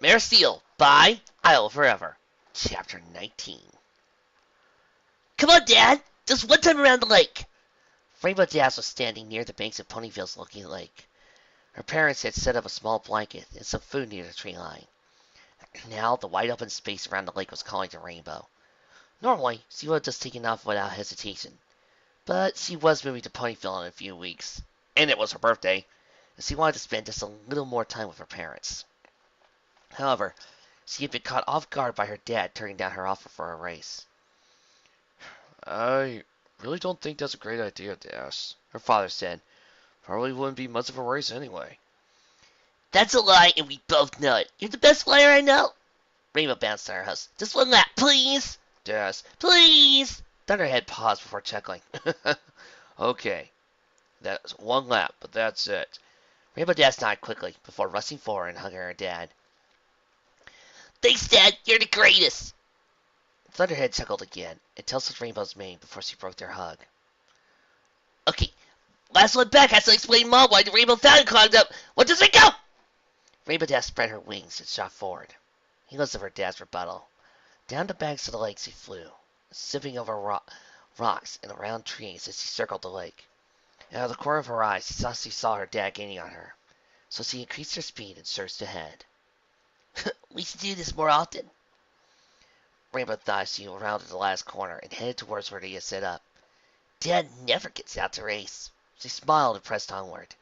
Mare of Steel by Iowaforever. Chapter 19. Come on, Dad! Just one time around the lake! Rainbow Dash was standing near the banks of Ponyville's looking lake. Her parents had set up a small blanket and some food near the tree line. Now, the wide open space around the lake was calling to Rainbow. Normally, she would have just taken off without hesitation. But she was moving to Ponyville in a few weeks, and it was her birthday, and she wanted to spend just a little more time with her parents. However, she had been caught off guard by her dad turning down her offer for a race. I really don't think that's a great idea, Dash, her father said. Probably wouldn't be much of a race anyway. That's a lie, and we both know it. You're the best flyer I know. Rainbow bounced on her house. Just one lap, please. Dash, Please. Thunderhead paused before chuckling. okay, that's one lap, but that's it. Rainbow Dash nodded quickly before rushing forward and hugging her dad. Thanks, Dad. You're the greatest. Thunderhead chuckled again and tilted Rainbow's mane before she broke their hug. Okay, last one back has to explain Mom why the Rainbow Fountain clogged up. What does it go? Rainbow Dash spread her wings and shot forward. Heedless of her dad's rebuttal. Down the banks of the lake she flew, zipping over rocks and around trees as she circled the lake. Out of the corner of her eyes, she saw her dad gaining on her, so she increased her speed and surged ahead. We should do this more often. Rainbow thought she rounded the last corner and headed towards where they had set up. Dad never gets out to race. She smiled and pressed onward,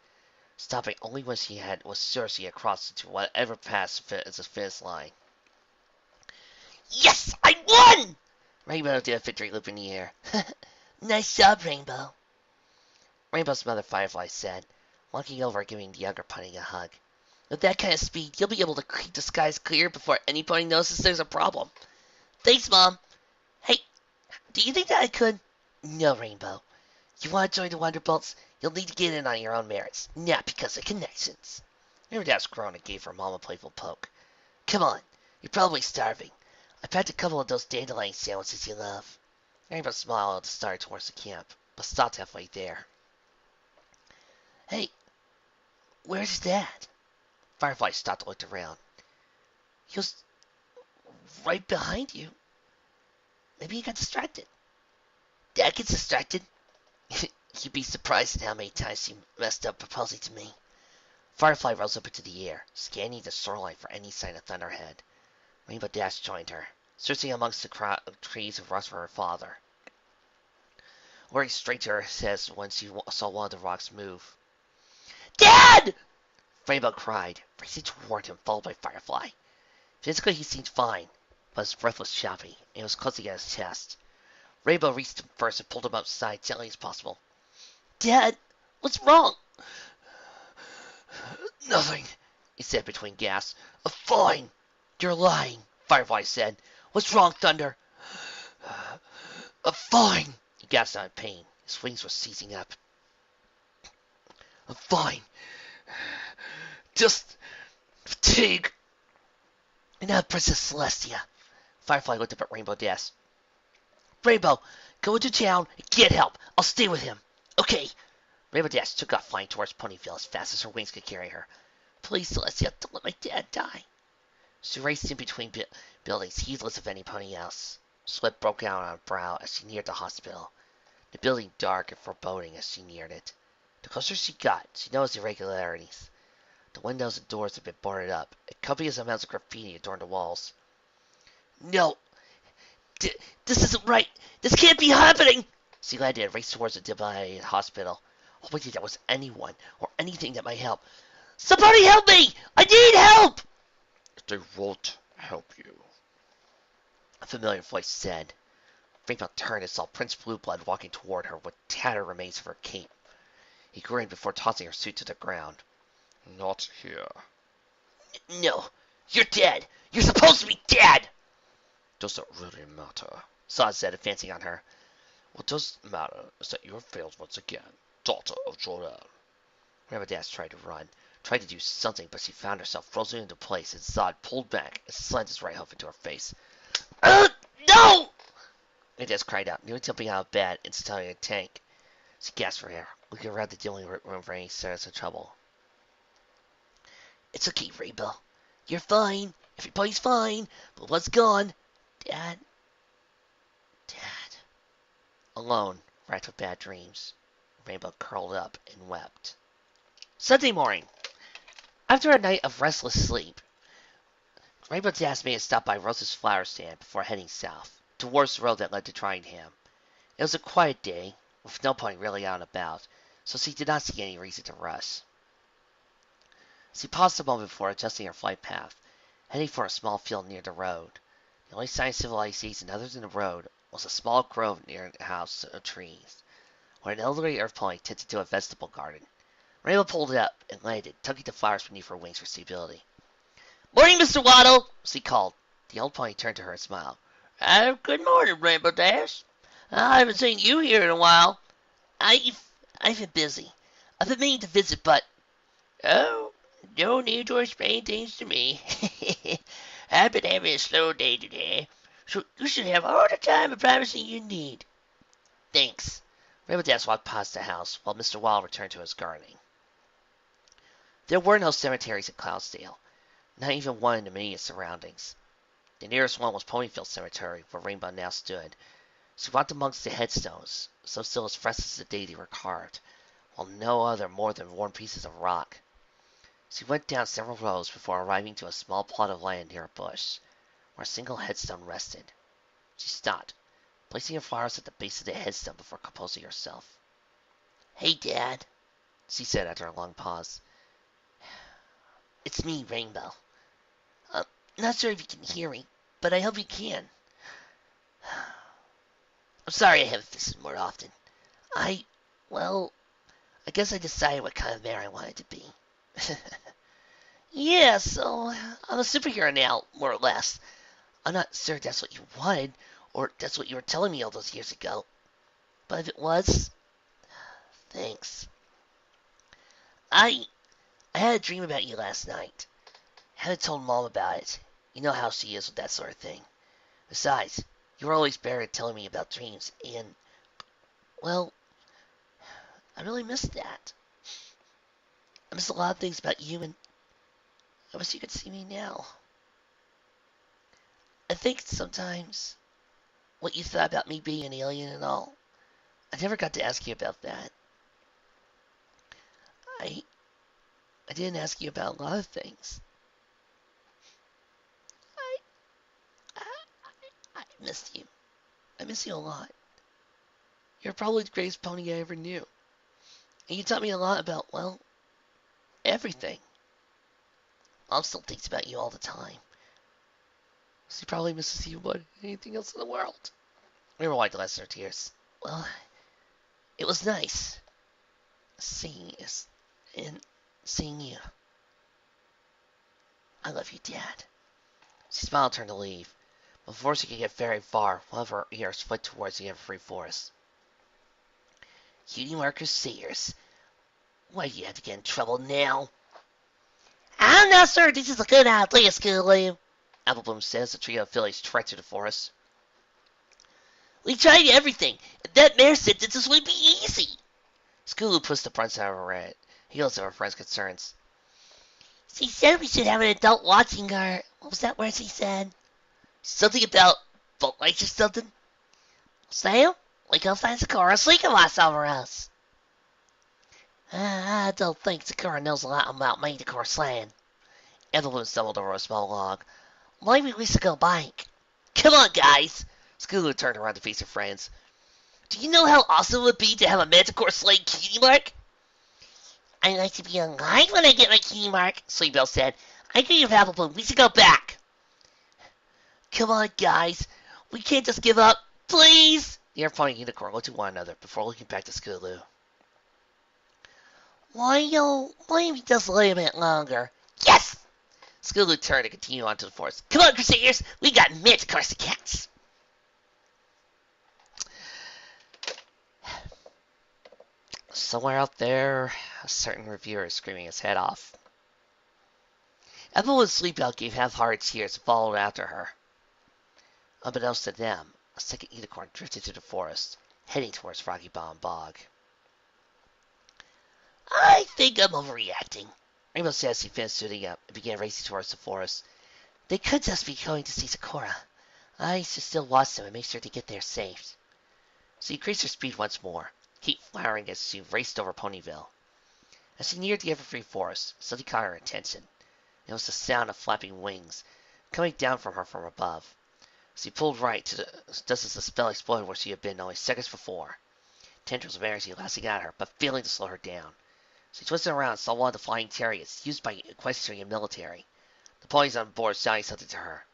stopping only when was sure she had crossed into whatever passed as the finish line. Yes, I won! Rainbow did a victory loop in the air. Nice job, Rainbow. Rainbow's mother Firefly said, walking over and giving the younger pony a hug. With that kind of speed, you'll be able to keep the skies clear before any pony notices there's a problem. Thanks, Mom. Hey, do you think that I could? No, Rainbow. You want to join the Wonderbolts? You'll need to get in on your own merits, not because of connections. Rainbow Dash groaned and gave her mom a playful poke. Come on, you're probably starving. I packed a couple of those dandelion sandwiches you love. Rainbow smiled and started towards the camp, but stopped halfway there. Hey, where's Dad? Firefly stopped and looked around. He was right behind you. Maybe he got distracted. Dad gets distracted? You'd be surprised at how many times he messed up proposing to me. Firefly rose up into the air, scanning the shoreline for any sign of Thunderhead. Rainbow Dash joined her, searching amongst the trees of rocks for her father. Looking straight to her head when she saw one of the rocks move. Dad! Rainbow cried, racing toward him, followed by Firefly. Physically, he seemed fine, but his breath was choppy, and it was clutching at his chest. Rainbow reached him first and pulled him outside gently as possible. Dad, what's wrong? Nothing, he said between gasps. Fine. You're lying, Firefly said. What's wrong, Thunder? Fine, he gasped out in pain. His wings were seizing up. Fine. Just fatigue. And now Princess Celestia. Firefly looked up at Rainbow Dash. Rainbow, go into town and get help. I'll stay with him. Okay. Rainbow Dash took off flying towards Ponyville as fast as her wings could carry her. Please, Celestia, don't let my dad die. She raced in between buildings, heedless of any pony else. Sweat broke out on her brow as she neared the hospital, the building dark and foreboding as she neared it. The closer she got, she noticed irregularities. The windows and doors had been boarded up, and copious amounts of graffiti adorned the walls. No! This isn't right! This can't be happening! She landed and raced towards the divided hospital, hoping that there was anyone or anything that might help. Somebody help me! I need help! They won't help you, a familiar voice said. Rainbow turned and saw Prince Blueblood walking toward her with tattered remains of her cape. He grinned before tossing her suit to the ground. Not here. No, you're dead. You're supposed to be dead. Does it really matter? Saw said, advancing on her. What does matter is that you have failed once again, daughter of Jor-El. Rainbow Dash tried to run, tried to do something, but she found herself frozen into place as Zod pulled back and slammed his right hoof into her face. No! Rainbow Dash cried out, nearly jumping out of bed and starting a tank. She gasped for air, looking around the dealing room for any signs of trouble. It's okay, Rainbow. You're fine. Everybody's fine, but what's gone? Dad? Dad? Alone, racked with bad dreams, Rainbow curled up and wept. Sunday morning. After a night of restless sleep, Rainbow's dad made a stop by Rose's flower stand before heading south, towards the road that led to Trineham. It was a quiet day, with no point really out and about, so she did not see any reason to rush. She paused a moment before adjusting her flight path, heading for a small field near the road. The only sign of civilization other than the road was a small grove near the house of trees, where an elderly earth pony tended to a vegetable garden. Rainbow pulled it up and landed, tucking the flowers beneath her wings for stability. "Morning, Mr. Waddle!" she called. The old pony turned to her and smiled. "Good morning, Rainbow Dash. I haven't seen you here in a while. I've been busy. I've been meaning to visit, but oh, no need to explain things to me. I've been having a slow day today, so you should have all the time and privacy you need." "Thanks." Rainbow Dash walked past the house while Mr. Waddle returned to his gardening. There were no cemeteries at Cloudsdale, not even one in the immediate surroundings. The nearest one was Ponyfield Cemetery, where Rainbow now stood. She walked amongst the headstones, so still as fresh as the day they were carved, while no other more than worn pieces of rock. She went down several rows before arriving to a small plot of land near a bush, where a single headstone rested. She stopped, placing her flowers at the base of the headstone before composing herself. "Hey, Dad," she said after a long pause. "It's me, Rainbow. I'm not sure if you can hear me, but I hope you can. I'm sorry I haven't visited more often. Well, I guess I decided what kind of man I wanted to be." "Yeah, so I'm a superhero now, more or less. I'm not sure if that's what you wanted, or that's what you were telling me all those years ago. But if it was, thanks. I had a dream about you last night. I haven't told Mom about it. You know how she is with that sort of thing. Besides, you were always better at telling me about dreams, and, well, I really miss that. I miss a lot of things about you, and I wish you could see me now. I think sometimes what you thought about me being an alien and all, I never got to ask you about that. I I didn't ask you about a lot of things. I I, I missed you. I miss you a lot. You're probably the greatest pony I ever knew. And you taught me a lot about, well, everything. Mom still thinks about you all the time. She probably misses you more than anything else in the world." Rainbow wiped the last of her tears. "Well, it was nice seeing us and seeing you. I love you, Dad." She smiled and turned to leave. Before she could get very far, one of her ears flicked towards the evergreen forest. "Cutie Marker Sears, why do you have to get in trouble now?" "I'm not sure this is a good idea, Scootaloo," Applebloom said as the trio of fillies trekked through the forest. "We tried everything, and that mare said that this would be easy." Scootaloo pushed the front side of her heels of her friend's concerns. "She said we should have an adult watching her. What was that word she said? Something about boat lights or something? So, we go find Sakura so he can watch over us." "I don't think Sakura knows a lot about meteor slang." Evelyn stumbled over a small log. "Maybe we should go back." "Come on, guys." Scootaloo turned around to face her friends. "Do you know how awesome it would be to have a Manticore slaying Cutie Mark?" "I'd like to be alive when I get my Cutie Mark," Sweetbell said. "I agree with Applebloom. We should go back." "Come on, guys. We can't just give up. Please!" The airplane and Unicorn looked at one another before looking back to Scootaloo. "Well, maybe just a little bit longer." "Yes!" Scootaloo turned and continued on to the forest. "Come on, Crusaders. We got Manticores to catch." Somewhere out there, a certain reviewer is screaming his head off. Everyone's Sleepout gave half-hearted cheers and followed after her. Unbeknownst to them, a second unicorn drifted through the forest, heading towards Froggy Bomb Bog. "I think I'm overreacting," Rainbow said as he finished suiting up and began racing towards the forest. They could just be going to see Sakura. I should still watch them and make sure to get there safe. She increased her speed once more, keep firing as she raced over Ponyville. As she neared the Everfree Forest, something caught her attention. It was the sound of flapping wings, coming down from her from above. She pulled right just as the spell exploded where she had been only seconds before. Tendrils of energy lasting at her, but failing to slow her down. She twisted around and saw one of the flying chariots used by Equestrian military. The ponies on board shouting something to her.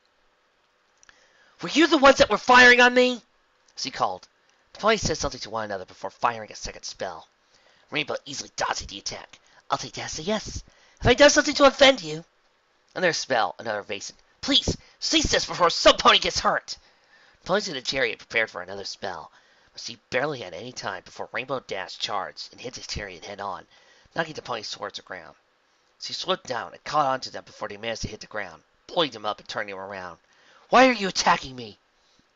"Were you the ones that were firing on me?" she called. The ponies said something to one another before firing a second spell. Rainbow easily dodged the attack. "I'll take that as a yes. Have I done something to offend you?" Another spell, another evasion. "Please, cease this before some pony gets hurt." The ponies in the chariot prepared for another spell, but she barely had any time before Rainbow Dash charged and hit the chariot head on, knocking the ponies towards the ground. She slipped down and caught onto them before they managed to hit the ground, pulling them up and turning them around. "Why are you attacking me?"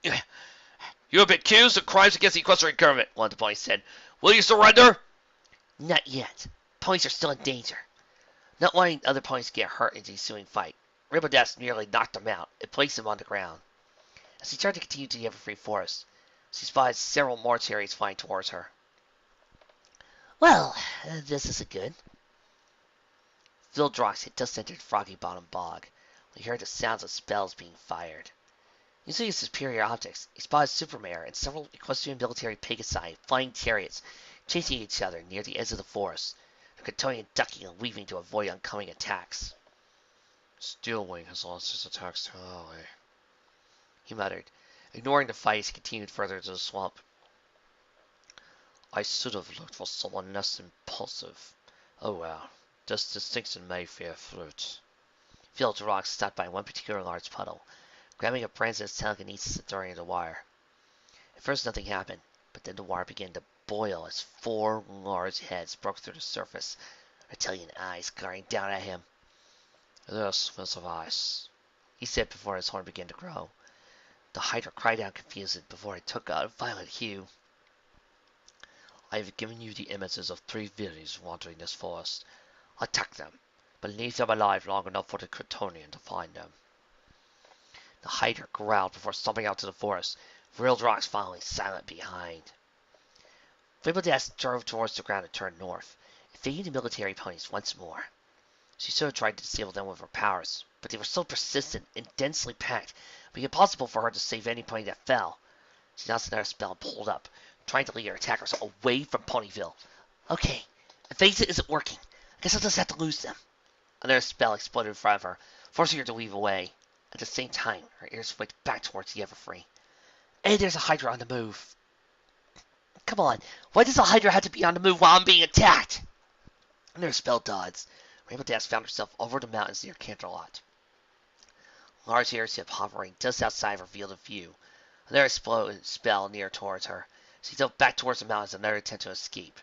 "You have been accused of crimes against the Equestrian government," one of the ponies said. "Will you surrender?" "Not yet. Ponies are still in danger." Not wanting other ponies to get hurt in the ensuing fight, Rainbow Dash nearly knocked them out and placed them on the ground. As she tried to continue to the Everfree Forest, she spotted several more chariots flying towards her. "Well, this isn't good." Vildrox had just entered Froggy Bottom Bog when he heard the sounds of spells being fired. Using his superior optics, he spotted Supermare and several Equestrian military Pegasi flying chariots chasing each other near the edge of the forest, their Catonian ducking and weaving to avoid oncoming attacks. "Steelwing has launched his attacks to ally," he muttered, ignoring the fight as he continued further into the swamp. "I should have looked for someone less impulsive. Oh well, this distinction may bear fruit." Vildrox stopped by one particular large puddle, grabbing a Branz's telekinesis and throwing it in the wire. At first nothing happened, but then the wire began to boil as four large heads broke through the surface, reptilian eyes glaring down at him. "This will suffice," he said before his horn began to grow. The Hydra cried out confused before it took a violet hue. "I have given you the images of 3 villagers wandering this forest. Attack them, but leave them alive long enough for the Kryptonian to find them." The Hydra growled before stomping out to the forest, Vildrox following silent behind. Rainbow Dash drove towards the ground and turned north, evading the military ponies once more. She should have tried to disable them with her powers, but they were so persistent and densely packed, it would be impossible for her to save any pony that fell. She announced another spell and pulled up, trying to lead her attackers away from Ponyville. Okay, evasion isn't working. I guess I'll just have to lose them. Another spell exploded in front of her, forcing her to weave away. At the same time, her ears flicked back towards the Everfree. And there's a Hydra on the move. Come on, why does a Hydra have to be on the move while I'm being attacked? Another spell dodged. Rainbow Dash found herself over the mountains near Canterlot. Large airship hovering just outside of her field of view. Another exploded spell near towards her. She dove back towards the mountains in another attempt to escape.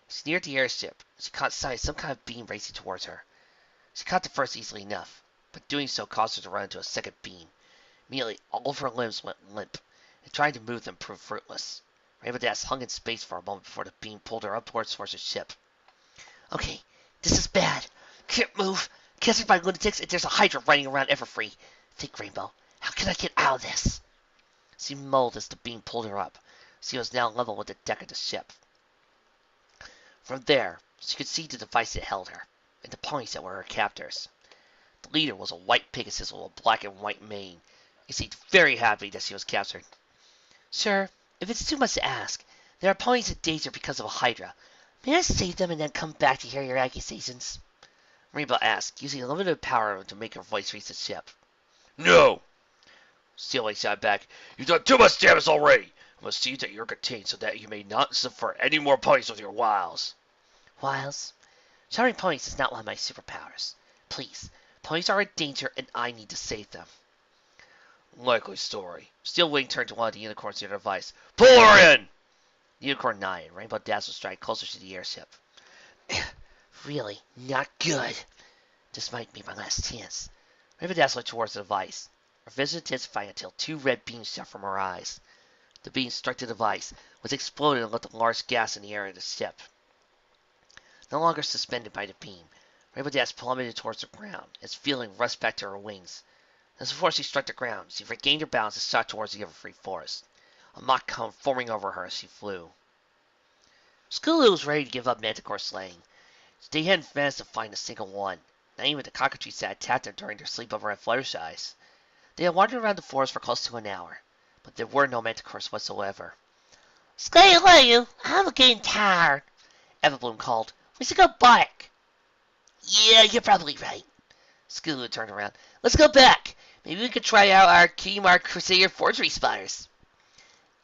As she neared the airship, she caught sight of some kind of beam racing towards her. She caught the first easily enough, but doing so caused her to run into a second beam. Immediately, all of her limbs went limp, and trying to move them proved fruitless. Rainbow Dash hung in space for a moment before the beam pulled her upwards towards the ship. Okay, this is bad. Can't move. Captured by lunatics, and there's a Hydra running around Everfree. Think, Rainbow, how can I get out of this? She mulled as the beam pulled her up. She was now level with the deck of the ship. From there, she could see the device that held her, and the ponies that were her captors. The leader was a white Pegasus with a black and white mane. He seemed very happy that she was captured. Sir, if it's too much to ask, there are ponies in danger because of a Hydra. May I save them and then come back to hear your accusations? Rainbow asked, using limited power to make her voice reach the ship. "No!" Steelwing shot back. "You've done too much damage already. I must see that you're contained so that you may not suffer any more ponies with your wiles." Wiles? Shouting ponies is not one of my superpowers. Please, ponies are in danger and I need to save them. "Likely story." Steelwing turned to one of the unicorns near the device. "Pull her in!" The unicorn nodded. Rainbow Dash was striding closer to the airship. Really not good. This might be my last chance. Rainbow Dash looked towards the device. Her vision intensified until 2 red beams shot from her eyes. The beam struck the device, which exploded and left a large gas in the air of the ship. No longer suspended by the beam, Rainbow Dash plummeted towards the ground, its feeling rushed back to her wings. As before she struck the ground, she regained her balance and shot towards the Everfree forest, a mock cone forming over her as she flew. Skulu was ready to give up manticore slaying. They hadn't managed to find a single one, not even the cockatrices that attacked them during their sleepover at Fluttershy's. They had wandered around the forest for close to an hour, but there were no manticores whatsoever. Stay away, I'm getting tired, Everbloom called. We should go back. Yeah, you're probably right. Skulu turned around. Let's go back. Maybe we could try out our Keymark Crusader forgery spotters.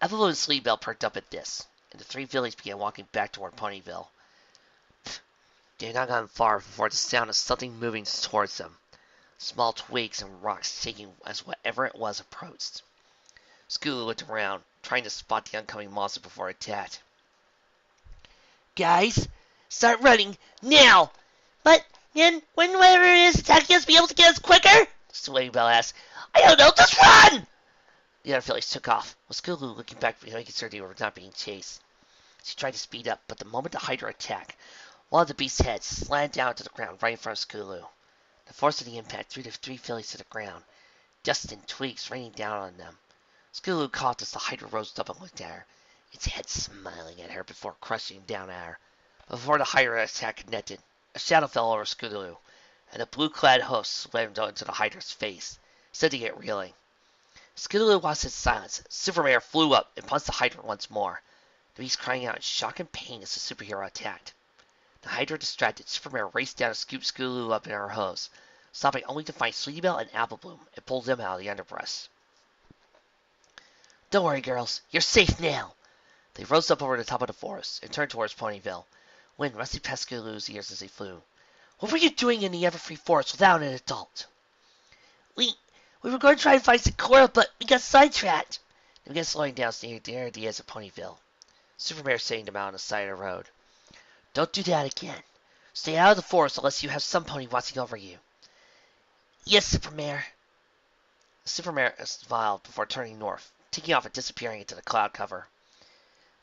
Everbloom's sleigh bell perked up at this, and the three Villies began walking back toward Ponyville. They had not gone far before the sound of something moving towards them. Small twigs and rocks shaking as whatever it was approached. Skulu looked around, trying to spot the oncoming monster before it attacked. Guys, start running, now! But then, wouldn't whatever it is attacking us be able to get us quicker? Sleigh Bell asked. I don't know, just run! The other Phillies took off, with Skulu looking back making sure they were not being chased. She tried to speed up, but the moment the Hydra attacked, one of the beast's heads slammed down to the ground right in front of Skulu. The force of the impact threw the three Phillies to the ground, dust and twigs raining down on them. Skulu coughed as the Hydra rose up and looked at her, its head smiling at her before crushing down at her. Before the Hydra attack connected, a shadow fell over Skulu, and a blue-clad host slammed into the Hydra's face, sending it reeling. Skulu watched in silence. Supermare flew up and punched the Hydra once more, the beast crying out in shock and pain as the superhero attacked. The Hydra distracted, Supermare raced down to scoop Skulu up in her hose, stopping only to find Sleepybell and Applebloom and pull them out of the underbrush. Don't worry, girls. You're safe now. They rose up over the top of the forest and turned towards Ponyville, wind rustled past Skulu's ears as they flew. What were you doing in the Everfree forest without an adult? We were going to try and find Sakura, but we got sidetracked. They began slowing down near the edge of Ponyville. Supermare setting them out on the side of the road. Don't do that again. Stay out of the forest unless you have some pony watching over you. Yes, Supermare. Supermare smiled before turning north, taking off and disappearing into the cloud cover.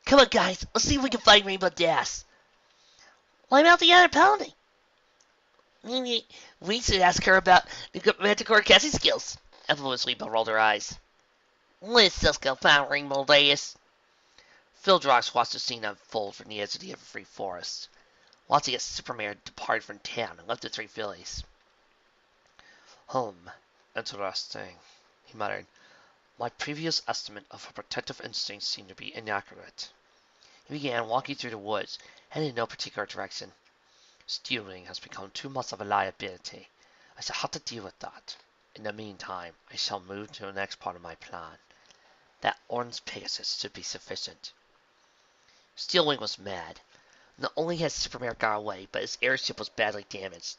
Come on, guys. Let's see if we can find Rainbow Dash. What about the other pony? We should ask her about the Manticore casting skills. Evelyn Sleeper rolled her eyes. Let's just go find Rainbow Dash. Phildrox watched the scene unfold from the edge of the Everfree forest, watching as Supermare departed from town and left the three Phillies. Interesting, he muttered. My previous estimate of her protective instincts seemed to be inaccurate. He began walking through the woods, heading in no particular direction. Stealing has become too much of a liability. I shall have to deal with that. In the meantime, I shall move to the next part of my plan. That orange Pegasus should be sufficient. Steelwing was mad. Not only had Supermare got away, but his airship was badly damaged.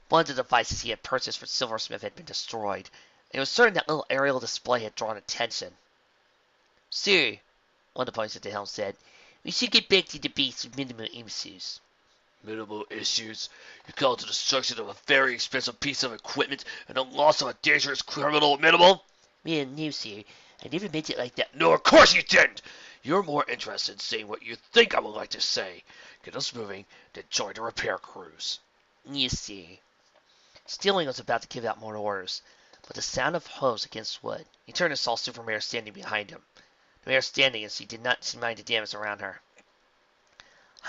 One of the devices he had purchased for Silversmith had been destroyed, and it was certain that little aerial display had drawn attention. Sir, one of the ponies at the helm said, we should get back to the base with minimal issues. Minimal issues? You call it the destruction of a very expensive piece of equipment and the loss of a dangerous criminal minimal? Well, no, sir. I never meant it like that. No, of course you didn't! You're more interested in saying what you think I would like to say. Get us moving, then join the repair crews. Yes, sir. Stealing was about to give out more orders, but the sound of hose against wood. He turned and saw Supermare standing behind him. The mare standing as she did not mind the damage around her.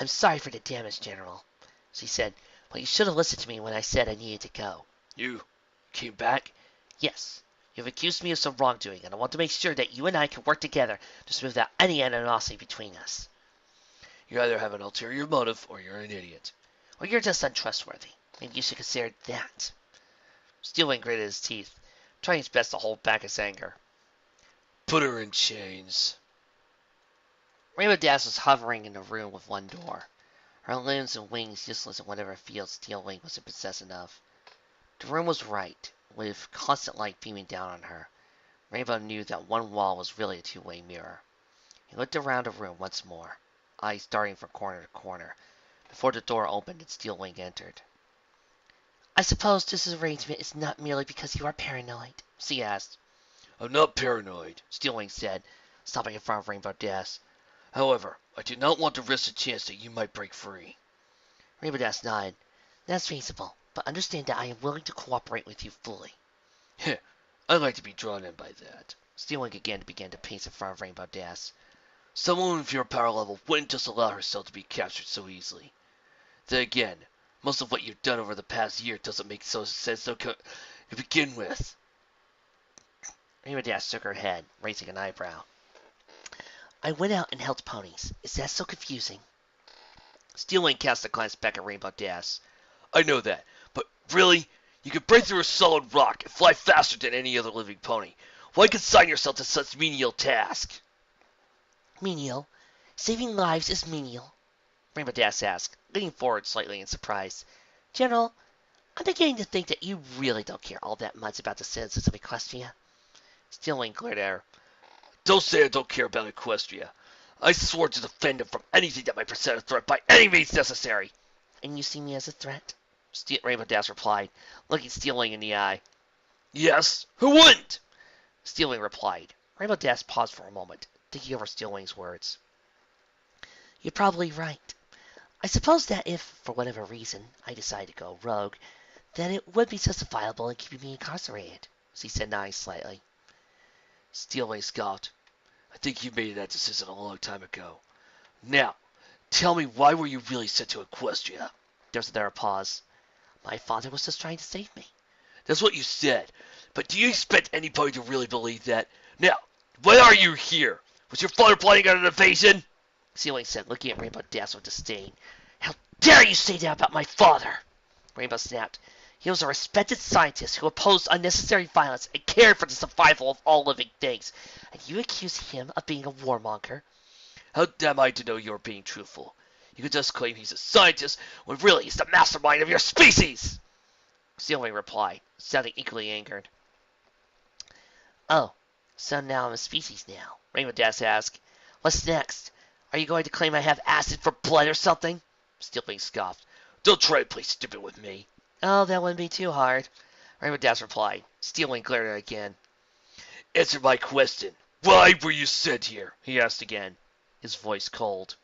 I'm sorry for the damage, General, she said, but you should have listened to me when I said I needed to go. You came back? Yes. You've accused me of some wrongdoing, and I want to make sure that you and I can work together to smooth out any animosity between us. You either have an ulterior motive, or you're an idiot. Or you're just untrustworthy. Maybe you should consider that. Steelwing gritted his teeth, trying his best to hold back his anger. Put her in chains. Rainbow Dash was hovering in the room with one door, her limbs and wings useless in whatever field Steelwing was in possession of. The room was right, with constant light beaming down on her. Rainbow knew that one wall was really a two-way mirror. He looked around the room once more, eyes darting from corner to corner, before the door opened and Steelwing entered. I suppose this arrangement is not merely because you are paranoid, she asked. I'm not paranoid, Steelwing said, stopping in front of Rainbow Dash. However, I do not want to risk the chance that you might break free. Rainbow Dash nodded. That's reasonable, but understand that I am willing to cooperate with you fully. Heh, I like to be drawn in by that. Steelwing again began to pace in front of Rainbow Dash. Someone with your power level wouldn't just allow herself to be captured so easily. Then again, most of what you've done over the past year doesn't make sense to begin with. Rainbow Dash shook her head, raising an eyebrow. I went out and helped ponies. Is that so confusing? Steelwing cast a glance back at Rainbow Dash. I know that, but really? You can break through a solid rock and fly faster than any other living pony. Why consign yourself to such menial task? Menial? Saving lives is menial, Rainbow Dash asked, leaning forward slightly in surprise. General, I'm beginning to think that you really don't care all that much about the citizens of Equestria. Steelwing glared at her. Don't say I don't care about Equestria. I swore to defend them from anything that might present a threat by any means necessary. And you see me as a threat? Rainbow Dash replied, looking Steelwing in the eye. Yes, who wouldn't? Steelwing replied. Rainbow Dash paused for a moment, thinking over Steelwing's words. You're probably right. I suppose that if, for whatever reason, I decide to go rogue, then it would be justifiable in keeping me incarcerated, she said, nodding slightly. Steelwing scoffed. I think you made that decision a long time ago. Now, tell me, why were you really sent to Equestria? There was another pause. My father was just trying to save me. That's what you said. But do you expect anybody to really believe that? Now, why are you here? Was your father planning on an invasion? Steelwing said, looking at Rainbow Dash with disdain. How dare you say that about my father? Rainbow snapped. He was a respected scientist who opposed unnecessary violence and cared for the survival of all living things. And you accuse him of being a warmonger? How am I to know you're being truthful? You could just claim he's a scientist when really he's the mastermind of your species! Steelwing replied, sounding equally angered. Oh, so now I'm a species now, Rainbow Dash asked. What's next? Are you going to claim I have acid for blood or something? Steelwing scoffed. Don't try to play stupid with me. Oh, that wouldn't be too hard, Rainbow Dash replied. Steelwing glared at her again. Answer my question. Why were you sent here? He asked again, his voice cold.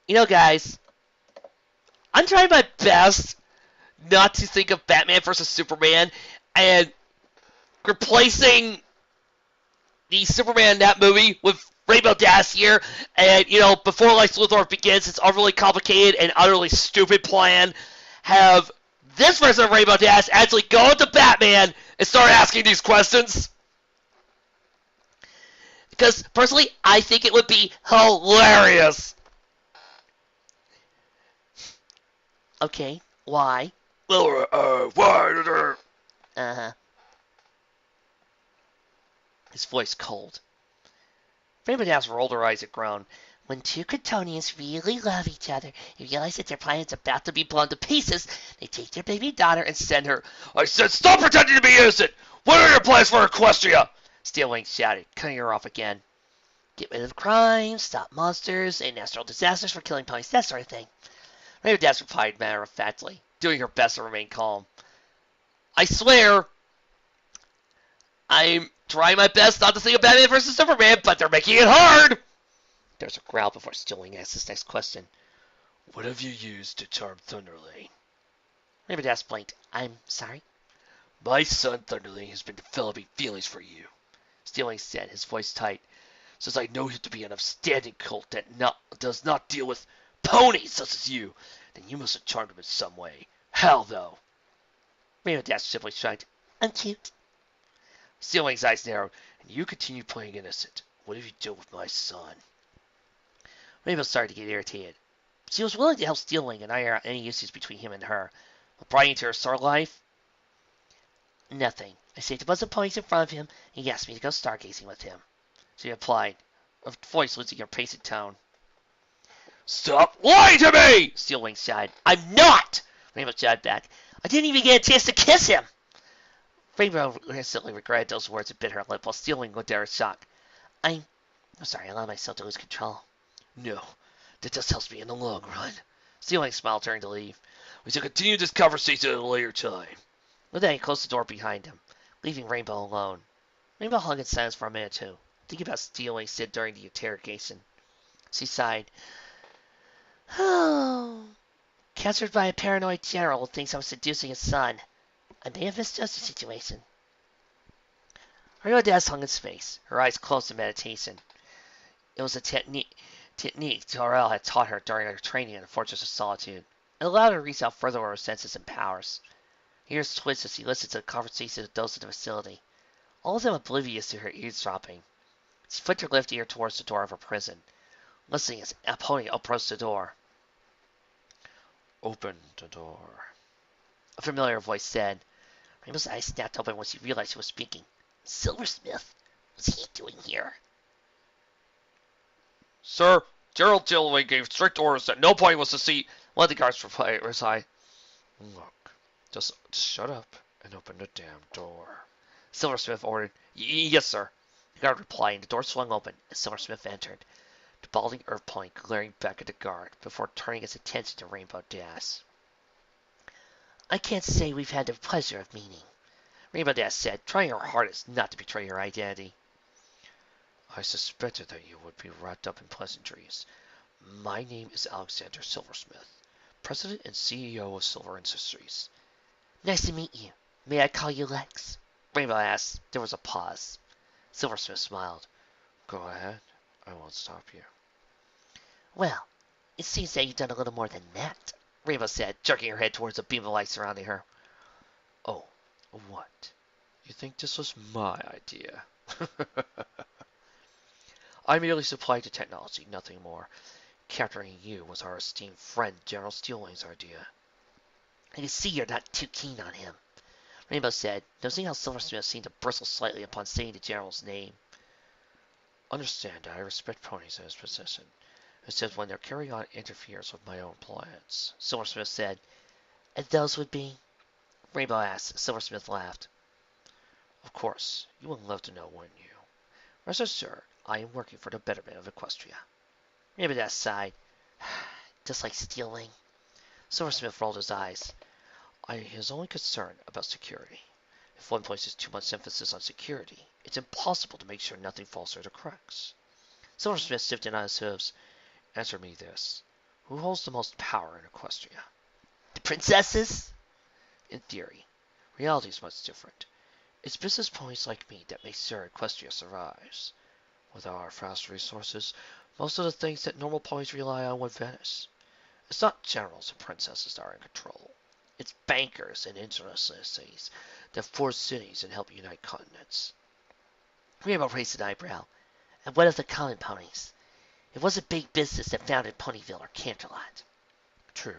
You know, guys, I'm trying my best not to think of Batman versus Superman and replacing the Superman in that movie with Rainbow Dash here. And, before Lex Luthor begins its overly complicated and utterly stupid plan, have this version of Rainbow Dash actually go to Batman and start asking these questions. Because, personally, I think it would be hilarious. Okay, why? Why? Uh-huh. His voice cold. Rainbow Dash rolled her eyes and groaned. When two Kryptonians really love each other and realize that their planet's about to be blown to pieces, they take their baby daughter and send her... I said stop pretending to be innocent! What are your plans for Equestria? Steelwing shouted, cutting her off again. Get rid of crime, stop monsters and natural disasters for killing ponies, that sort of thing. Rainbow Dash replied matter-of-factly, doing her best to remain calm. I swear, I'm trying my best not to think of Batman versus Superman, but they're making it hard! There's a growl before Steelwing asked his next question. What have you used to charm Thunderling? Rainbow Dash blinked. I'm sorry? My son Thunderling has been developing feelings for you, Steelwing said, his voice tight. Since I know him to be an upstanding cult that does not deal with ponies such as you, then you must have charmed him in some way. How, though? Rainbow Dash simply shrugged. I'm cute. Steelwing's eyes narrowed, and you continue playing innocent. What have you done with my son? Rainbow started to get irritated. She was willing to help Steelwing and iron out any issues between him and her. But prying into her sore life? Nothing. I saved a bunch of ponies in front of him, and he asked me to go stargazing with him. She replied, her voice losing her pace and tone. Stop lying to me! Steelwing sighed. I'm not! Rainbow shouted back. I didn't even get a chance to kiss him! Rainbow instantly regretted those words and bit her lip while Steelwing looked at her in shock. I'm sorry, I allowed myself to lose control. No, that just helps me in the long run. Steelwing smiled, turning to leave. We shall continue this conversation at a later time. With that, he closed the door behind him, leaving Rainbow alone. Rainbow hung in silence for a minute or two, thinking about Steelwing said during the interrogation. She sighed. Oh, captured by a paranoid general who thinks I'm seducing his son. I may have misjudged the situation. Rainbow Dash hung his face, her eyes closed in meditation. It was a technique Torel had taught her during her training in the Fortress of Solitude. It allowed her to reach out further with her senses and powers. Her ears twitched as she listened to the conversations of those in the facility, all of them oblivious to her eavesdropping. She flicked her left ear towards the door of her prison, listening as a pony approached the door. Open the door. A familiar voice said. Rainbow's eyes snapped open when she realized who was speaking. Silversmith? What's he doing here? Sir, Gerald Dillaway gave strict orders that no pony was to see. One of the guards replied. Look, just shut up and open the damn door. Silversmith ordered. Yes, sir. The guard replied, and the door swung open as Silversmith entered, the balding earth pony glaring back at the guard before turning his attention to Rainbow Dash. I can't say we've had the pleasure of meeting, Rainbow Dash said, trying her hardest not to betray her identity. I suspected that you would be wrapped up in pleasantries. My name is Alexander Silversmith, President and CEO of Silver Industries. Nice to meet you. May I call you Lex? Rainbow asked. There was a pause. Silversmith smiled. Go ahead. I won't stop you. Well, it seems that you've done a little more than that, Rainbow said, jerking her head towards the beam of light surrounding her. Oh, what? You think this was my idea? I merely supplied the technology, nothing more. Capturing you was our esteemed friend General Steelwing's idea. I can see you're not too keen on him, Rainbow said, noticing how Silversmith seemed to bristle slightly upon saying the General's name. Understand, I respect ponies in his position. It says when their carrying on interferes with my own plans. Silversmith said. And those would be? Rainbow asked. Silversmith laughed. Of course, you would love to know, wouldn't you? Rest assured, I am working for the betterment of Equestria. Rainbow Dash sighed. Just like stealing. Silversmith rolled his eyes. I is only concerned about security. If one places too much emphasis on security, it's impossible to make sure nothing falls through the cracks. Silversmith shifted on his hooves. Answer me this. Who holds the most power in Equestria? The princesses? In theory. Reality is much different. It's business ponies like me that make sure Equestria survives. Without our fast resources, most of the things that normal ponies rely on would vanish. It's not generals and princesses that are in control. It's bankers and interests that force cities and help unite continents. Rainbow raised an eyebrow. And what of the common ponies? It wasn't big business that founded Ponyville or Canterlot. True.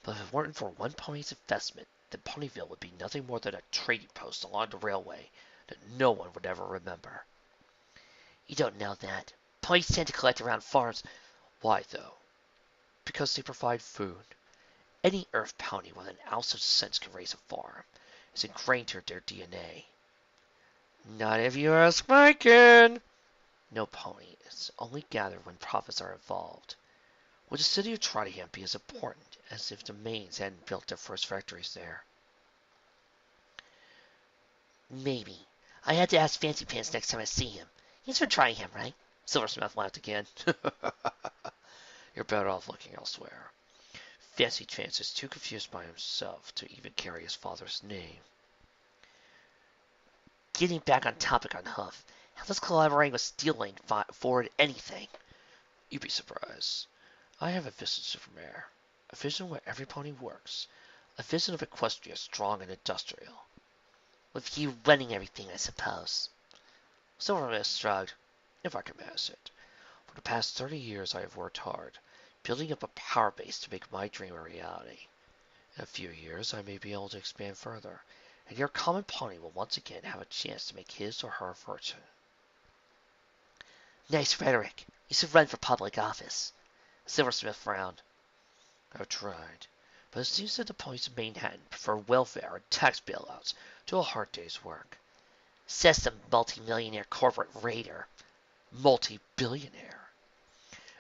But if it weren't for one pony's investment, then Ponyville would be nothing more than a trading post along the railway that no one would ever remember. You don't know that. Ponies tend to collect around farms. Why, though? Because they provide food. Any Earth pony with an ounce of sense can raise a farm. It's ingrained into their DNA. Not if you ask my kid. No pony is only gathered when profits are involved. Would the city of Trondheim be as important as if the Maines hadn't built their first factories there? Maybe. I had to ask Fancy Pants next time I see him. He's from Trondheim, right? Silversmith laughed again. You're better off looking elsewhere. Fancy Pants is too confused by himself to even carry his father's name. Getting back on topic on Hoof, how does collaborating with Steelwing forward anything? You'd be surprised. I have a vision, Supermare. A vision where every pony works. A vision of Equestria strong and industrial. With you running everything, I suppose. Silversmith shrugged. If I can manage it. For the past 30 years I have worked hard, building up a power base to make my dream a reality. In a few years I may be able to expand further, and your common pony will once again have a chance to make his or her fortune. Nice rhetoric. You should run for public office. Silversmith frowned. I've tried, but it seems that the ponies of Manhattan prefer welfare and tax bailouts to a hard day's work. Says the multi-millionaire corporate raider. Multi-billionaire.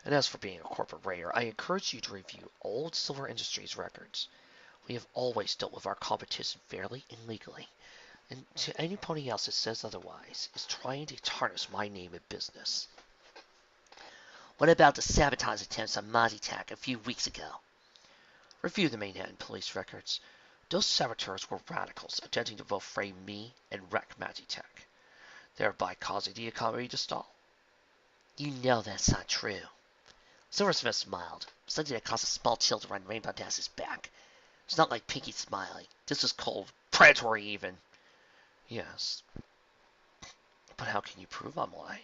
And as for being a corporate raider, I encourage you to review old Silver Industries records. We have always dealt with our competition fairly and legally, and to any pony else that says otherwise is trying to tarnish my name in business. What about the sabotage attempts on Mozitak a few weeks ago? Review the Manhattan police records. Those saboteurs were radicals attempting to both frame me and wreck Magitech, thereby causing the economy to stall. You know that's not true. Silversmith smiled, something that caused a small chill to run Rainbow Dash's back. It's not like Pinky smiling. This was cold, predatory even. Yes, but how can you prove I'm lying?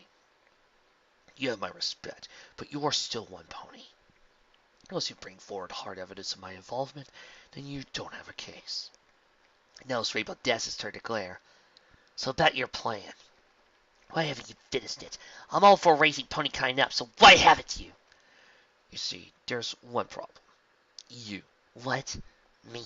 You have my respect, but you are still one pony. Unless you bring forward hard evidence of my involvement, then you don't have a case. Now it's Rainbow Dash's turn to glare. So about your plan. Why haven't you finished it? I'm all for raising Ponykind up, so why haven't you? You see, there's one problem. You. What? Me?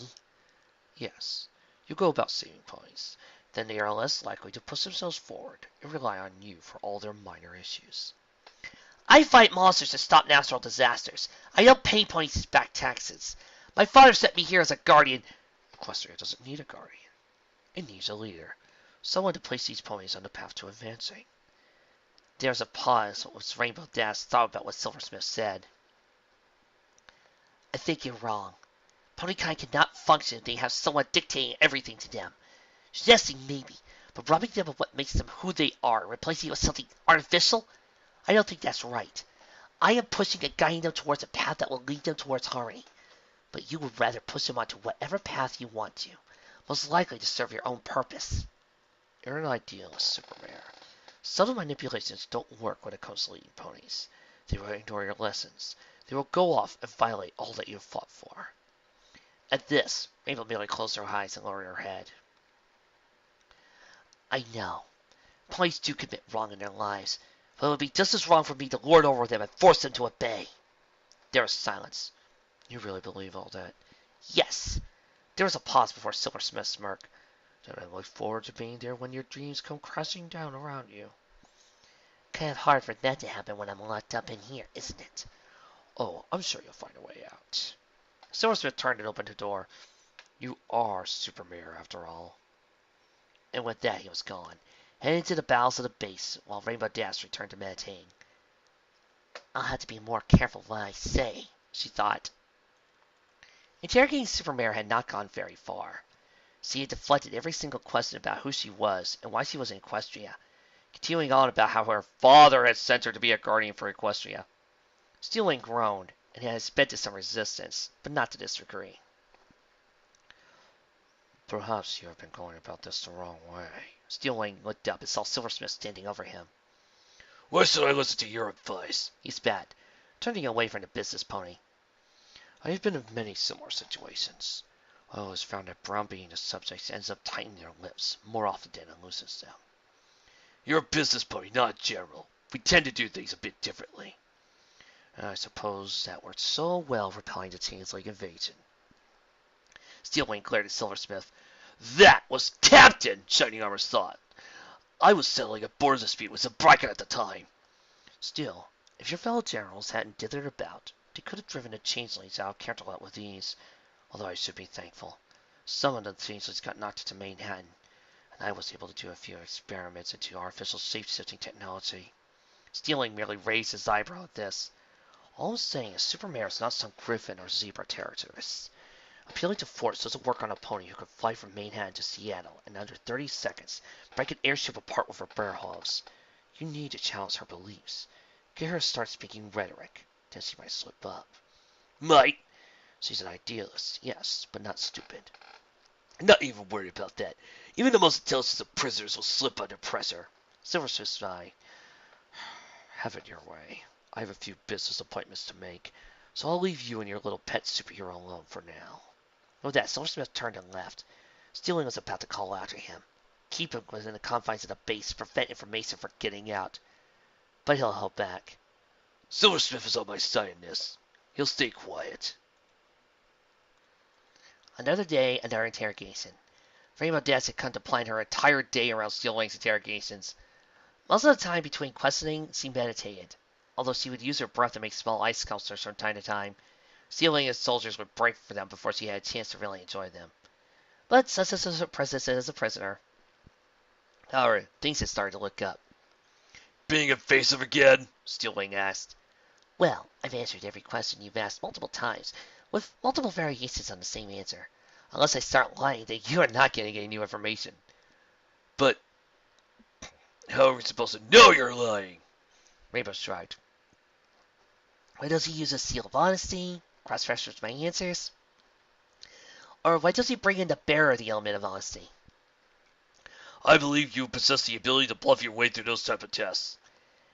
Yes. You go about saving ponies. Then they are less likely to push themselves forward and rely on you for all their minor issues. I fight monsters to stop natural disasters. I don't pay ponies back taxes. My father sent me here as a guardian. Equestria doesn't need a guardian. It needs a leader. Someone to place these ponies on the path to advancing. There's a pause as Rainbow Dash thought about what Silversmith said. I think you're wrong. Ponykind cannot function if they have someone dictating everything to them. Suggesting maybe, but robbing them of what makes them who they are, replacing it with something artificial? I don't think that's right. I am pushing and guiding them towards a path that will lead them towards harmony. But you would rather push them onto whatever path you want to, most likely to serve your own purpose. You're an idealist, Supermare. Subtle manipulations don't work when it comes to leading ponies. They will ignore your lessons. They will go off and violate all that you have fought for. At this, Rainbow merely closed her eyes and lowered her head. I know. Ponies do commit wrong in their lives, but it would be just as wrong for me to lord over them and force them to obey. There was silence. You really believe all that? Yes. There was a pause before Silversmith's smirk. Then I look forward to being there when your dreams come crashing down around you. Kind of hard for that to happen when I'm locked up in here, isn't it? Oh, I'm sure you'll find a way out. Silversmith turned and opened the door. You are Supermare, after all. And with that, he was gone, heading to the bowels of the base, while Rainbow Dash returned to meditating. I'll have to be more careful what I say, she thought. Interrogating Supermare had not gone very far. She had deflected every single question about who she was and why she was in Equestria, continuing on about how her father had sent her to be a guardian for Equestria. Steelwing groaned, and had sped to some resistance, but not to this degree. Perhaps you have been going about this the wrong way. Steelwing looked up and saw Silversmith standing over him. Why should I listen to your advice? He spat, turning away from the business pony. I have been in many similar situations. I always found that browbeating the subjects ends up tightening their lips more often than it loosens them. You're a business pony, not a general. We tend to do things a bit differently. And I suppose that worked so well repelling the Teens League invasion. Steelwing glared at Silversmith. That was Captain Shining Armor's thought. I was settling a board dispute with Zabrika at the time. Still, if your fellow generals hadn't dithered about, they could have driven the changelings out of Canterlot with ease. Although I should be thankful. Some of the changelings got knocked to Manhattan, and I was able to do a few experiments into artificial shape-shifting technology. Steelwing merely raised his eyebrow at this. All I'm saying is Supermare is not some griffin or zebra territories. Appealing to force doesn't work on a pony who can fly from Manhattan to Seattle in under 30 seconds, break an airship apart with her bare hooves. You need to challenge her beliefs. Get her to start speaking rhetoric, then she might slip up. Might? She's an idealist, yes, but not stupid. Not even worried about that. Even the most intelligent of prisoners will slip under pressure. Silversmith sighed. Have it your way. I have a few business appointments to make, so I'll leave you and your little pet superhero alone for now. With that, Silversmith turned and left. Steelwing was about to call after him. Keep him within the confines of the base to prevent information from getting out. But he'll hold back. Silversmith is on my side in this. He'll stay quiet. Another day, another interrogation. Rainbow Dash had come to plan her entire day around Steelwing's interrogations. Most of the time between questioning, she meditated, although she would use her breath to make small ice sculptures from time to time. Steelwing and soldiers would break for them before she had a chance to really enjoy them. But such as a princess as a prisoner. However, things had started to look up. Being evasive again? Steelwing asked. Well, I've answered every question you've asked multiple times, with multiple variations on the same answer. Unless I start lying, then you are not getting any new information. But how are we supposed to know you're lying? Rainbow shrugged. Why does he use a seal of honesty? Cross-reference my answers? Or why does he bring in the bearer the element of honesty? I believe you possess the ability to bluff your way through those type of tests.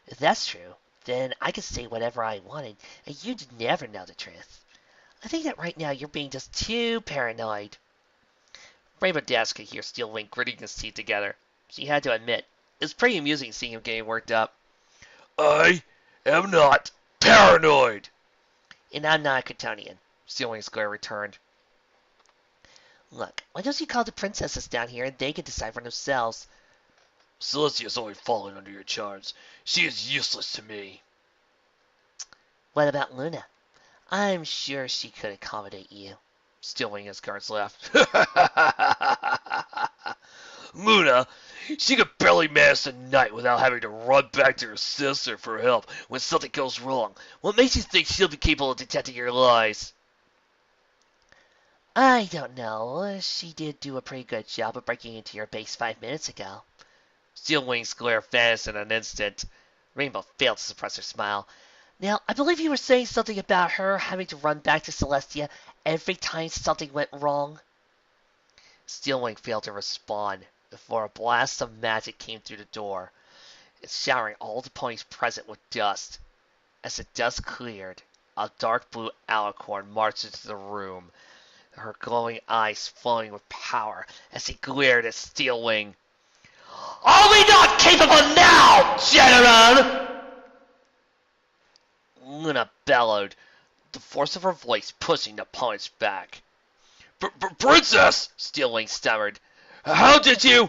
If that's true, then I could say whatever I wanted, and you'd never know the truth. I think that right now you're being just too paranoid. Rainbow Dash could hear Steelwing gritting his teeth together. She had to admit, it's pretty amusing seeing him getting worked up. I am not paranoid. And I'm not a Kryptonian, Steelwing's glare returned. Look, why don't you call the princesses down here and they can decide for themselves? Celestia's only fallen under your charms. She is useless to me. What about Luna? I'm sure she could accommodate you. Steelwing his guards laughed. Luna, she could barely manage the night without having to run back to her sister for help when something goes wrong. What makes you think she'll be capable of detecting your lies? I don't know. She did do a pretty good job of breaking into your base 5 minutes ago. Steelwing's glare vanished in an instant. Rainbow failed to suppress her smile. Now, I believe you were saying something about her having to run back to Celestia every time something went wrong. Steelwing failed to respond before a blast of magic came through the door, showering all the ponies present with dust. As the dust cleared, a dark blue alicorn marched into the room, her glowing eyes flowing with power as he glared at Steelwing. Are we not capable now, General? Luna bellowed, the force of her voice pushing the opponent's back. Princess! Steelwing stammered. How did you?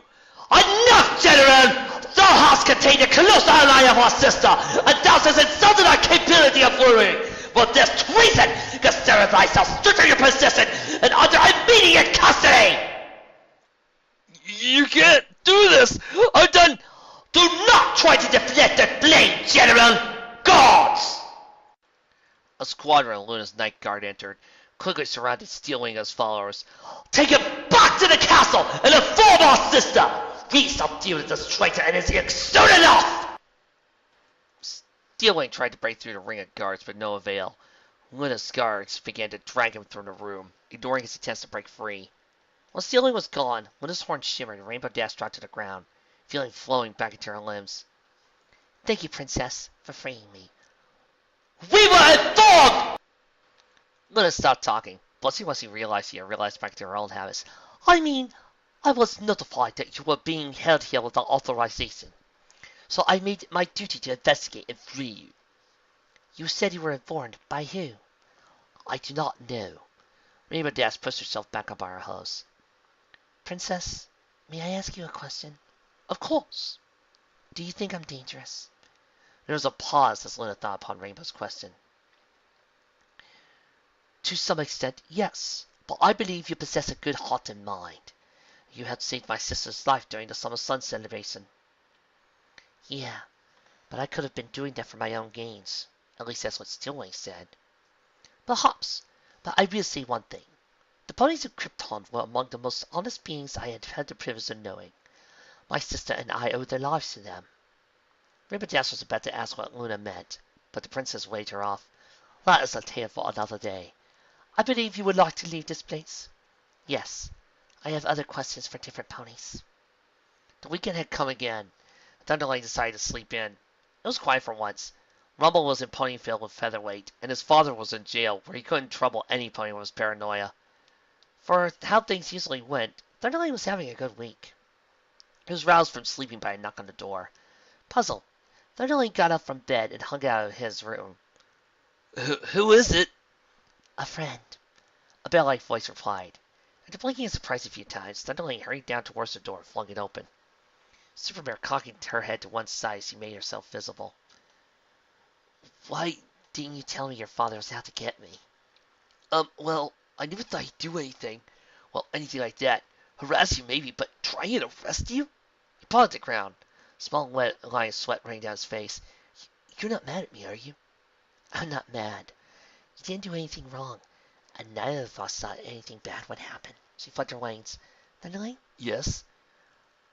Enough, General! Thou hast contained a colossal ally of our sister, and thou hast insulted our capability of ruling. For this treason, consider thyself stripped of your position and under immediate custody! You can't do this! I've done... Do not try to deflect the blame, General! Guards! A squadron of Luna's Night Guard entered, quickly surrounded Steelwing and his followers. Take him back to the castle and inform our sister! We shall deal with this traitor and his yoke soon enough! Steelwing tried to break through the ring of guards, but no avail. Luna's guards began to drag him from the room, ignoring his attempts to break free. When Steelwing was gone, Luna's horn shimmered and Rainbow Dash dropped to the ground, feeling flowing back into her limbs. Thank you, Princess, for freeing me. We were informed! Luna stopped talking, blushing once he realized back to her old habits. I mean, I was notified that you were being held here without authorization. So I made it my duty to investigate and free you. You said you were informed. By who? I do not know. Rainbow Dash pushed herself back up on her hose. Princess, may I ask you a question? Of course. Do you think I'm dangerous? There was a pause as Luna thought upon Rainbow's question. To some extent, yes, but I believe you possess a good heart and mind. You had saved my sister's life during the summer sun celebration. Yeah, but I could have been doing that for my own gains. At least that's what Steelwing said. Perhaps, but I will say one thing. The ponies of Krypton were among the most honest beings I had had the privilege of knowing. My sister and I owed their lives to them. Rainbow Dash was about to ask what Luna meant, but the princess waved her off. That is a tale for another day. I believe you would like to leave this place? Yes, I have other questions for different ponies. The weekend had come again. Thunderlight decided to sleep in. It was quiet for once. Rumble was in Ponyville with Featherweight, and his father was in jail, where he couldn't trouble any pony with his paranoia. For how things usually went, Thunderlight was having a good week. He was roused from sleeping by a knock on the door. Puzzled, Thunderlight got up from bed and hung out of his room. Who is it? A friend. A bell-like voice replied. After blinking in surprise a few times, Thunderlight hurried down towards the door and flung it open. Superbear cocking her head to one side as she made herself visible. Why didn't you tell me your father was out to get me? Well, I never thought he'd do anything. Well, anything like that. Harass you maybe, but try and arrest you? He paused at the ground. Small wet line of sweat running down his face. You're not mad at me, are you? I'm not mad. You didn't do anything wrong, and neither of us thought anything bad would happen. She flutterwings. Thunderling? Yes?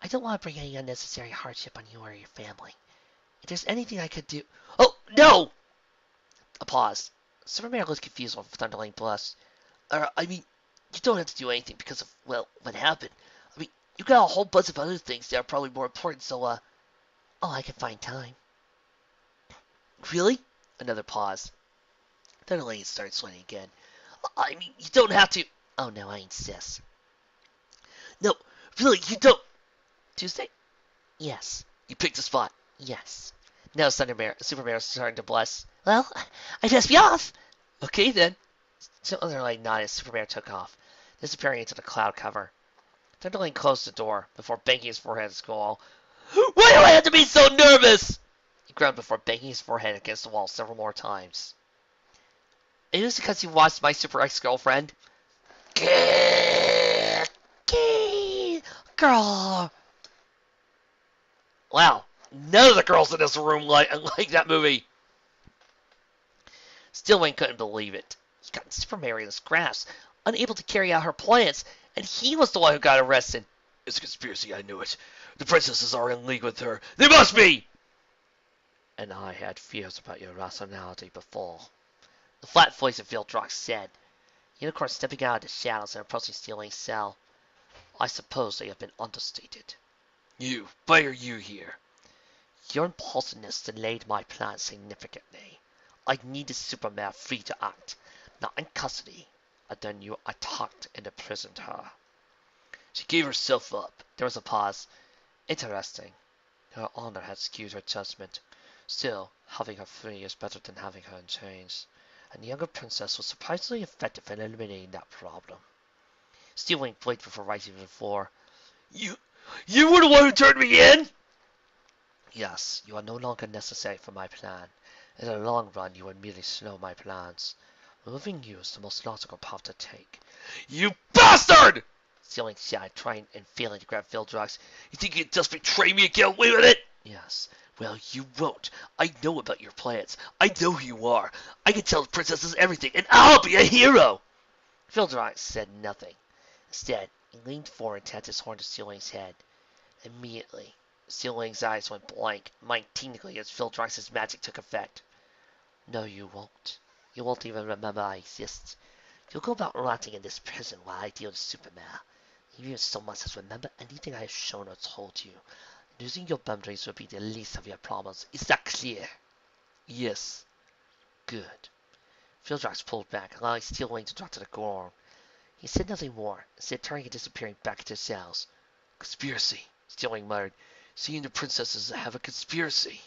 I don't want to bring any unnecessary hardship on you or your family. If there's anything I could do... Oh, no! A pause. Superman looks confused while Thunderling blushes. I mean, you don't have to do anything because of, well, what happened. I mean, you got a whole bunch of other things that are probably more important, so, Oh, I can find time. Really? Another pause. Thunderling starts sweating again. I mean, you don't have to... Oh, no, I insist. No, really, you don't... Tuesday? Yes. You picked a spot. Yes. Now Superman is starting to blush. Well, I guess be off. Okay, then. Thunderling nodded as Superman took off, disappearing into the cloud cover. Thunderling closed the door before banging his forehead against the wall. Why do I have to be so nervous? He groaned before banging his forehead against the wall several more times. It is because you watched My Super Ex-Girlfriend. Girl. Wow, none of the girls in this room like that movie. Steelwing couldn't believe it. He got Superman in his grasp, unable to carry out her plans, and he was the one who got arrested. It's a conspiracy, I knew it. The princesses are in league with her. They must be! And I had fears about your rationality before. The flat voice of Vildrox said, Unicorn stepping out of the shadows and approaching Steelwing's cell. I suppose they have been understated. You, why are you here? Your impulsiveness delayed my plan significantly. I needed Superman free to act, not in custody, and then you attacked and imprisoned her. She gave herself up. There was a pause. Interesting. Her honor had skewed her judgment. Still, having her free is better than having her in chains. And the younger princess was surprisingly effective in eliminating that problem. Steelwing blinked before rising to the floor. You were the one who turned me in? Yes, you are no longer necessary for my plan. In the long run, you would merely slow my plans. Removing you is the most logical path to take. You bastard! Steelwing shouted, trying and failing to grab Vildrox. You think you can just betray me and get away with it? Yes. Well, you won't. I know about your plans. I know who you are. I can tell the princesses everything, and I'll be a hero! Vildrox said nothing. Instead, he leaned forward and tapped his horn to Steelwing's head. Immediately, Steelwing's eyes went blank, mind tingling as Vildrox's magic took effect. No, you won't. You won't even remember I exist. You'll go about rotting in this prison while I deal with Superman. You even so much as remember anything I have shown or told you. Losing your boundaries will be the least of your problems. Is that clear? Yes. Good. Vildrox pulled back, allowing Steelwing to drop to the ground. He said nothing more, instead turning and disappearing back into the cells. Conspiracy, Steelwing muttered. She and the princesses have a conspiracy.